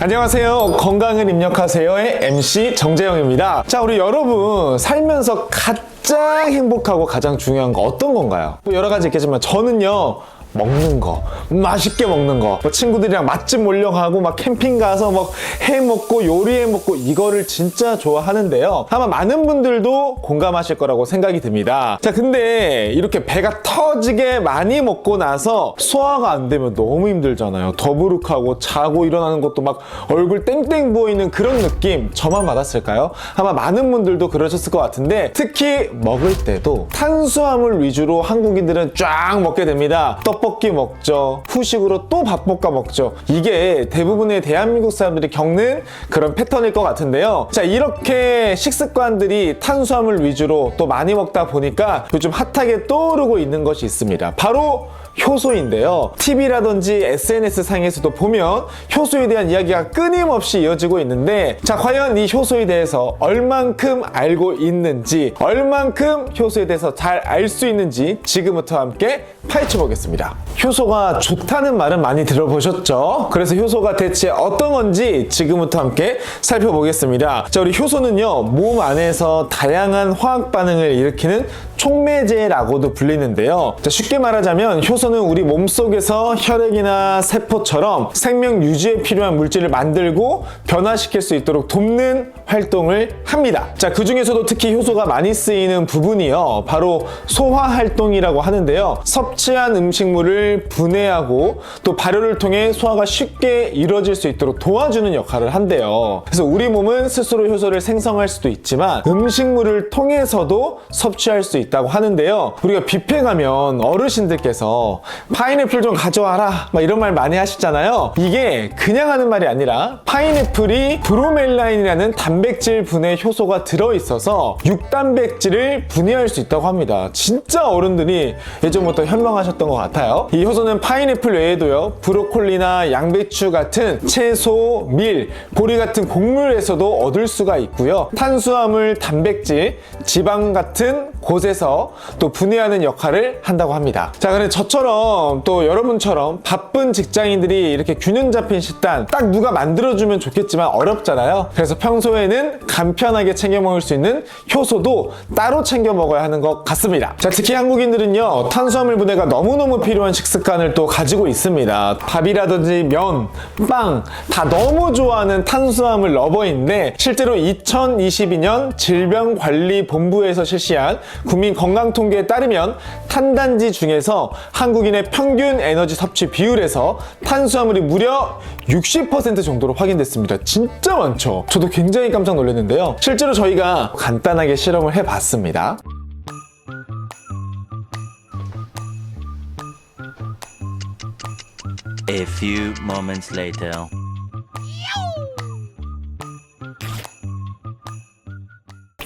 안녕하세요. 건강을 입력하세요의 MC 정재영입니다. 자, 우리 여러분 살면서 가장 행복하고 가장 중요한 거 어떤 건가요? 뭐 여러 가지 있겠지만 저는요, 먹는 거, 맛있게 먹는 거, 뭐 친구들이랑 맛집 몰려가고 막 캠핑 가서 막 해 먹고 요리해 먹고 이거를 진짜 좋아하는데요. 아마 많은 분들도 공감하실 거라고 생각이 듭니다. 자, 근데 이렇게 배가 터지게 많이 먹고 나서 소화가 안 되면 너무 힘들잖아요. 더부룩하고 자고 일어나는 것도 막 얼굴 땡땡 부어있는 그런 느낌 저만 받았을까요? 아마 많은 분들도 그러셨을 것 같은데, 특히 먹을 때도 탄수화물 위주로 한국인들은 쫙 먹게 됩니다. 떡볶이 먹죠. 후식으로 또 밥 볶아 먹죠. 이게 대부분의 대한민국 사람들이 겪는 그런 패턴일 것 같은데요. 자, 이렇게 식습관들이 탄수화물 위주로 또 많이 먹다 보니까 요즘 핫하게 떠오르고 있는 것이 있습니다. 바로 효소인데요. TV라든지 SNS 상에서도 보면 효소에 대한 이야기가 끊임없이 이어지고 있는데, 자, 과연 이 효소에 대해서 얼만큼 알고 있는지, 얼만큼 효소에 대해서 잘 알 수 있는지 지금부터 함께 파헤쳐 보겠습니다. 효소가 좋다는 말은 많이 들어보셨죠? 그래서 효소가 대체 어떤 건지 지금부터 함께 살펴보겠습니다. 자, 우리 효소는요, 몸 안에서 다양한 화학 반응을 일으키는 촉매제라고도 불리는데요. 자, 쉽게 말하자면 효소는 우리 몸속에서 혈액이나 세포처럼 생명 유지에 필요한 물질을 만들고 변화시킬 수 있도록 돕는 활동을 합니다. 자, 그 중에서도 특히 효소가 많이 쓰이는 부분이요, 바로 소화 활동이라고 하는데요. 섭취한 음식물을 분해하고 또 발효를 통해 소화가 쉽게 이루어질 수 있도록 도와주는 역할을 한대요. 그래서 우리 몸은 스스로 효소를 생성할 수도 있지만 음식물을 통해서도 섭취할 수 있다고 하는데요. 우리가 뷔페 가면 어르신들께서 파인애플 좀 가져와라 막 이런 말 많이 하시잖아요. 이게 그냥 하는 말이 아니라 파인애플이 브로멜라인이라는 단백질 분해 효소가 들어있어서 육단백질을 분해할 수 있다고 합니다. 진짜 어른들이 예전부터 현명하셨던 것 같아요. 이 효소는 파인애플 외에도요, 브로콜리나 양배추 같은 채소, 밀, 보리 같은 곡물에서도 얻을 수가 있고요. 탄수화물, 단백질, 지방 같은 곳에서 또 분해하는 역할을 한다고 합니다. 자, 그래 저처럼 또 여러분처럼 바쁜 직장인들이 이렇게 균형 잡힌 식단 딱 누가 만들어주면 좋겠지만 어렵잖아요. 그래서 평소에는 간편하게 챙겨 먹을 수 있는 효소도 따로 챙겨 먹어야 하는 것 같습니다. 자, 특히 한국인들은요, 탄수화물 분해가 너무너무 필요한 식습관을 또 가지고 있습니다. 밥이라든지 면, 빵 다 너무 좋아하는 탄수화물 러버인데, 실제로 2022년 질병관리본부에서 실시한 국민건강통계에 따르면 탄단지 중에서 한국인의 평균 에너지 섭취 비율에서 탄수화물이 무려 60% 정도로 확인됐습니다. 진짜 많죠? 저도 굉장히 깜짝 놀랐는데요. 실제로 저희가 간단하게 실험을 해봤습니다. A few moments later.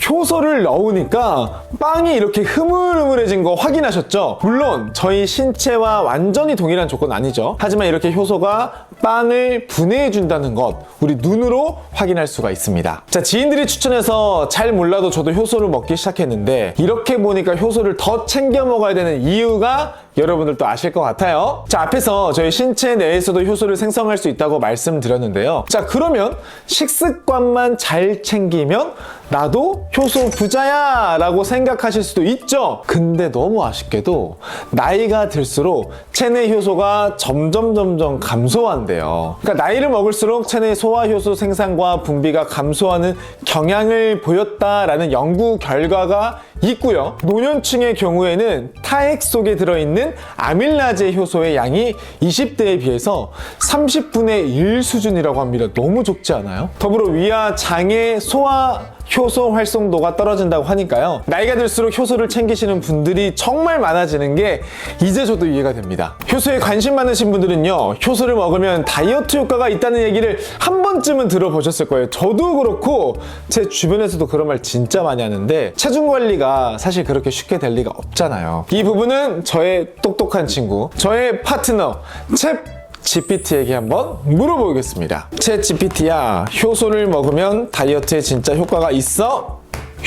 효소를 넣으니까 빵이 이렇게 흐물흐물해진 거 확인하셨죠? 물론 저희 신체와 완전히 동일한 조건은 아니죠. 하지만 이렇게 효소가 빵을 분해해준다는 것, 우리 눈으로 확인할 수가 있습니다. 자, 지인들이 추천해서 잘 몰라도 저도 효소를 먹기 시작했는데, 이렇게 보니까 효소를 더 챙겨 먹어야 되는 이유가 여러분들도 아실 것 같아요. 자, 앞에서 저희 신체 내에서도 효소를 생성할 수 있다고 말씀드렸는데요. 자, 그러면 식습관만 잘 챙기면 나도 효소 부자야 라고 생각하실 수도 있죠. 근데 너무 아쉽게도 나이가 들수록 체내 효소가 점점 감소한대요. 그러니까 나이를 먹을수록 체내 소화효소 생산과 분비가 감소하는 경향을 보였다라는 연구 결과가 있고요. 노년층의 경우에는 타액 속에 들어있는 아밀라제 효소의 양이 20대에 비해서 30분의 1 수준이라고 합니다. 너무 적지 않아요? 더불어 위와 장의 소화 효소 활성도가 떨어진다고 하니까요. 나이가 들수록 효소를 챙기시는 분들이 정말 많아지는 게 이제 저도 이해가 됩니다. 효소에 관심 많으신 분들은요, 효소를 먹으면 다이어트 효과가 있다는 얘기를 한 번쯤은 들어보셨을 거예요. 저도 그렇고 제 주변에서도 그런 말 진짜 많이 하는데, 체중 관리가 사실 그렇게 쉽게 될 리가 없잖아요. 이 부분은 저의 똑똑한 친구, 저의 파트너 챗 GPT에게 한번 물어보겠습니다. 챗 GPT야, 효소를 먹으면 다이어트에 진짜 효과가 있어?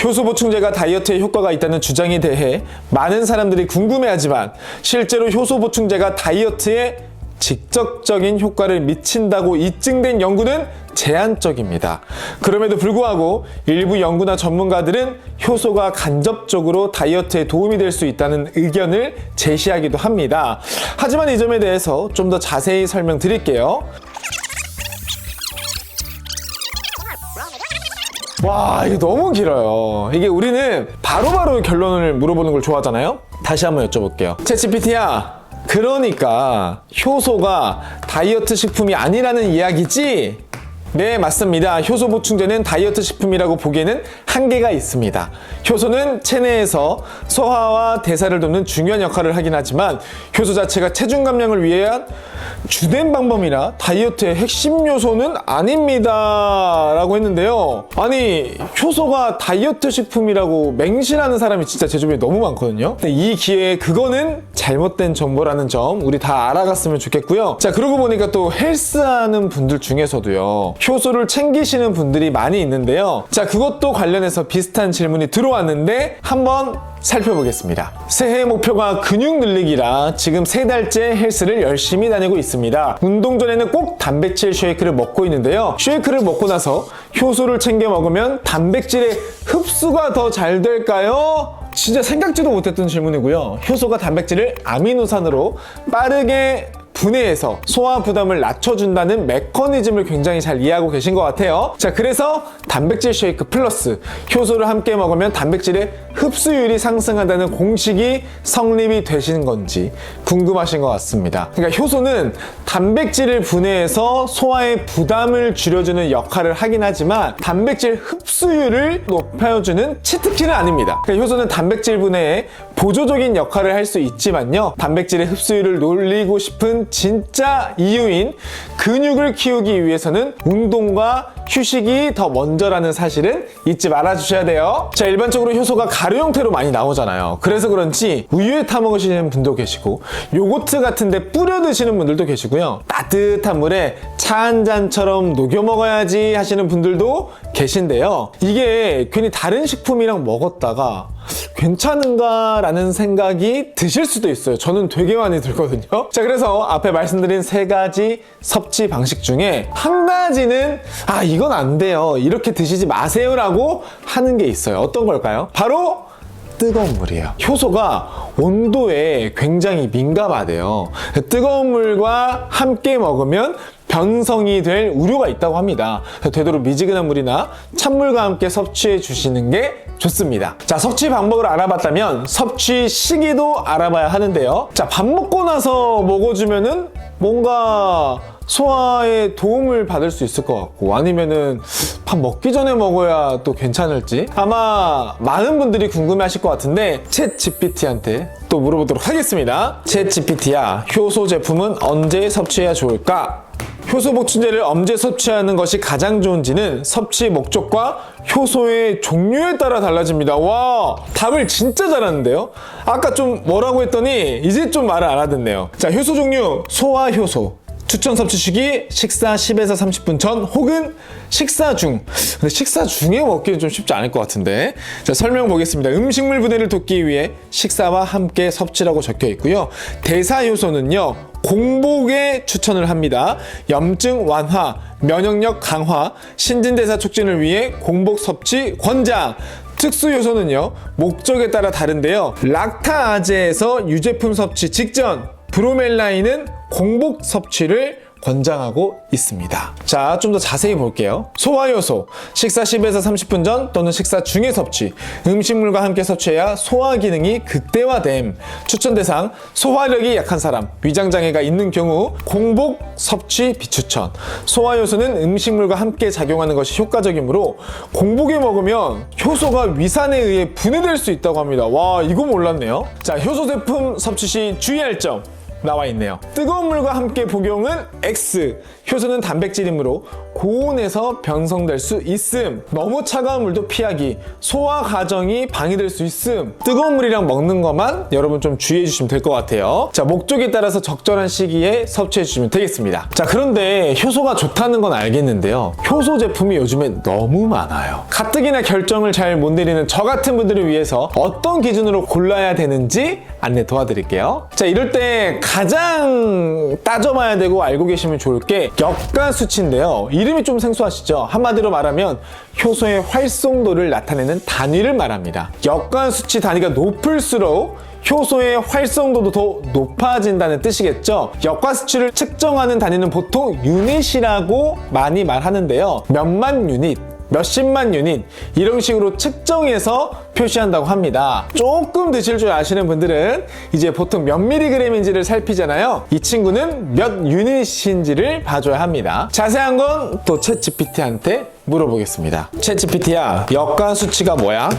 효소 보충제가 다이어트에 효과가 있다는 주장에 대해 많은 사람들이 궁금해하지만 실제로 효소 보충제가 다이어트에 직접적인 효과를 미친다고 입증된 연구는 제한적입니다. 그럼에도 불구하고 일부 연구나 전문가들은 효소가 간접적으로 다이어트에 도움이 될 수 있다는 의견을 제시하기도 합니다. 하지만 이 점에 대해서 좀 더 자세히 설명드릴게요. 와, 이거 너무 길어요. 이게 우리는 바로바로 결론을 물어보는 걸 좋아하잖아요. 다시 한번 여쭤볼게요. 챗GPT야, 그러니까 효소가 다이어트 식품이 아니라는 이야기지? 네, 맞습니다. 효소 보충제는 다이어트 식품이라고 보기에는 한계가 있습니다. 효소는 체내에서 소화와 대사를 돕는 중요한 역할을 하긴 하지만 효소 자체가 체중 감량을 위한 주된 방법이나 다이어트의 핵심 요소는 아닙니다 라고 했는데요. 아니, 효소가 다이어트 식품이라고 맹신하는 사람이 진짜 제 주변에 너무 많거든요. 근데 이 기회에 그거는 잘못된 정보라는 점 우리 다 알아갔으면 좋겠고요. 자, 그러고 보니까 또 헬스하는 분들 중에서도요, 효소를 챙기시는 분들이 많이 있는데요. 자, 그것도 관련해서 비슷한 질문이 들어왔는데 한번 살펴보겠습니다. 새해 목표가 근육 늘리기라 지금 3달째 헬스를 열심히 다니고 있습니다. 운동 전에는 꼭 단백질 쉐이크를 먹고 있는데요. 쉐이크를 먹고 나서 효소를 챙겨 먹으면 단백질의 흡수가 더 잘 될까요? 진짜 생각지도 못했던 질문이고요. 효소가 단백질을 아미노산으로 빠르게 분해해서 소화 부담을 낮춰준다는 메커니즘을 굉장히 잘 이해하고 계신 것 같아요. 자, 그래서 단백질 쉐이크 플러스 효소를 함께 먹으면 단백질의 흡수율이 상승한다는 공식이 성립이 되신 건지 궁금하신 것 같습니다. 그러니까 효소는 단백질을 분해해서 소화의 부담을 줄여주는 역할을 하긴 하지만 단백질 흡수율을 높여주는 치트키는 아닙니다. 그러니까 효소는 단백질 분해에 보조적인 역할을 할 수 있지만요, 단백질의 흡수율을 놀리고 싶은 진짜 이유인 근육을 키우기 위해서는 운동과 휴식이 더 먼저라는 사실은 잊지 말아주셔야 돼요. 자, 일반적으로 효소가 가루 형태로 많이 나오잖아요. 그래서 그런지 우유에 타 먹으시는 분도 계시고 요거트 같은데 뿌려 드시는 분들도 계시고요. 따뜻한 물에 차 한 잔처럼 녹여 먹어야지 하시는 분들도 계신데요. 이게 괜히 다른 식품이랑 먹었다가 괜찮은가 라는 생각이 드실 수도 있어요. 저는 되게 많이 들거든요. 자, 그래서 앞에 말씀드린 3가지 섭취 방식 중에 한 가지는 이건 안 돼요, 이렇게 드시지 마세요 라고 하는 게 있어요. 어떤 걸까요? 바로 뜨거운 물이에요. 효소가 온도에 굉장히 민감하대요. 뜨거운 물과 함께 먹으면 변성이 될 우려가 있다고 합니다. 되도록 미지근한 물이나 찬물과 함께 섭취해 주시는 게 좋습니다. 자, 섭취 방법을 알아봤다면 섭취 시기도 알아봐야 하는데요. 자, 밥 먹고 나서 먹어주면은 뭔가 소화에 도움을 받을 수 있을 것 같고, 아니면은 밥 먹기 전에 먹어야 또 괜찮을지 아마 많은 분들이 궁금해 하실 것 같은데 챗 GPT한테 또 물어보도록 하겠습니다. 챗 GPT야, 효소 제품은 언제 섭취해야 좋을까? 효소 보충제를 언제 섭취하는 것이 가장 좋은지는 섭취 목적과 효소의 종류에 따라 달라집니다. 와, 답을 진짜 잘하는데요? 아까 좀 뭐라고 했더니 이제 좀 말을 알아듣네요. 자, 효소 종류, 소화 효소. 추천 섭취 시기 식사 10에서 30분 전 혹은 식사 중. 근데 식사 중에 먹기는 좀 쉽지 않을 것 같은데. 자, 설명 보겠습니다. 음식물 분해를 돕기 위해 식사와 함께 섭취라고 적혀 있고요. 대사 효소는요, 공복에 추천을 합니다. 염증 완화, 면역력 강화, 신진대사 촉진을 위해 공복 섭취 권장. 특수 요소는요, 목적에 따라 다른데요. 락타아제에서 유제품 섭취 직전, 브로멜라인은 공복 섭취를 권장하고 있습니다. 자, 좀 더 자세히 볼게요. 소화효소, 식사 10에서 30분 전 또는 식사 중에 섭취, 음식물과 함께 섭취해야 소화 기능이 극대화됨. 추천 대상, 소화력이 약한 사람, 위장장애가 있는 경우 공복 섭취 비추천. 소화효소는 음식물과 함께 작용하는 것이 효과적이므로 공복에 먹으면 효소가 위산에 의해 분해될 수 있다고 합니다. 와, 이거 몰랐네요. 자, 효소 제품 섭취 시 주의할 점 나와 있네요. 뜨거운 물과 함께 복용은 X. 효소는 단백질이므로 고온에서 변성될 수 있음. 너무 차가운 물도 피하기. 소화 과정이 방해될 수 있음. 뜨거운 물이랑 먹는 것만 여러분 좀 주의해 주시면 될 것 같아요. 자, 목적에 따라서 적절한 시기에 섭취해 주시면 되겠습니다. 자, 그런데 효소가 좋다는 건 알겠는데요, 효소 제품이 요즘에 너무 많아요. 가뜩이나 결정을 잘 못 내리는 저 같은 분들을 위해서 어떤 기준으로 골라야 되는지 안내 도와드릴게요. 자, 이럴 때 가장 따져봐야 되고 알고 계시면 좋을 게 역가 수치인데요. 이름이 좀 생소하시죠? 한마디로 말하면 효소의 활성도를 나타내는 단위를 말합니다. 역가 수치 단위가 높을수록 효소의 활성도도 더 높아진다는 뜻이겠죠. 역가 수치를 측정하는 단위는 보통 유닛이라고 많이 말하는데요. 몇만 유닛, 몇십만 유닛 이런 식으로 측정해서 표시한다고 합니다. 조금 드실 줄 아시는 분들은 이제 보통 몇 미리그램인지를 살피잖아요. 이 친구는 몇 유닛인지를 봐줘야 합니다. 자세한 건 또 챗GPT한테 물어보겠습니다. 챗GPT야, 역가 수치가 뭐야?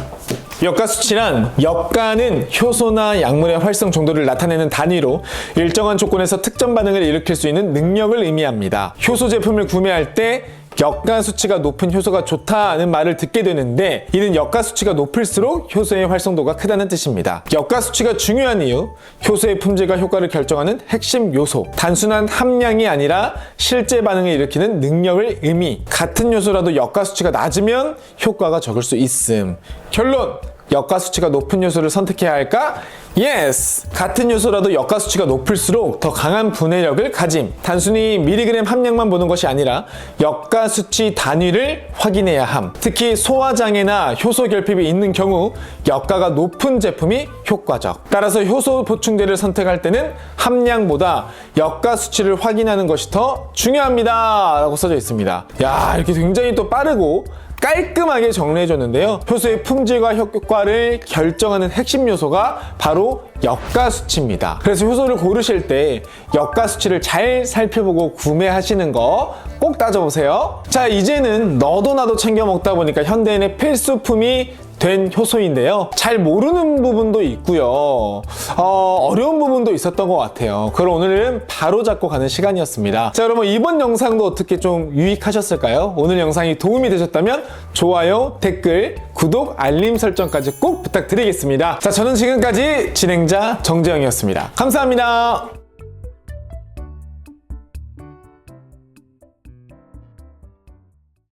역가 수치란, 역가는 효소나 약물의 활성 정도를 나타내는 단위로 일정한 조건에서 특정 반응을 일으킬 수 있는 능력을 의미합니다. 효소 제품을 구매할 때 역가 수치가 높은 효소가 좋다는 말을 듣게 되는데, 이는 역가 수치가 높을수록 효소의 활성도가 크다는 뜻입니다. 역가 수치가 중요한 이유, 효소의 품질과 효과를 결정하는 핵심 요소, 단순한 함량이 아니라 실제 반응을 일으키는 능력을 의미. 같은 요소라도 역가 수치가 낮으면 효과가 적을 수 있음. 결론! 역가 수치가 높은 요소를 선택해야 할까? 예스! 같은 요소라도 역가 수치가 높을수록 더 강한 분해력을 가짐. 단순히 미리그램 함량만 보는 것이 아니라 역가 수치 단위를 확인해야 함. 특히 소화장애나 효소 결핍이 있는 경우 역가가 높은 제품이 효과적. 따라서 효소 보충제를 선택할 때는 함량보다 역가 수치를 확인하는 것이 더 중요합니다 라고 써져 있습니다. 야, 이렇게 굉장히 또 빠르고 깔끔하게 정리해줬는데요. 효소의 품질과 효과를 결정하는 핵심 요소가 바로 역가 수치입니다. 그래서 효소를 고르실 때 역가 수치를 잘 살펴보고 구매하시는 거 꼭 따져보세요. 자, 이제는 너도 나도 챙겨 먹다 보니까 현대인의 필수품이 된 효소인데요. 잘 모르는 부분도 있고요. 어려운 부분도 있었던 것 같아요. 그걸 오늘은 바로 잡고 가는 시간이었습니다. 자, 여러분 이번 영상도 어떻게 좀 유익하셨을까요? 오늘 영상이 도움이 되셨다면 좋아요, 댓글, 구독, 알림 설정까지 꼭 부탁드리겠습니다. 자, 저는 지금까지 진행자 정재영이었습니다. 감사합니다.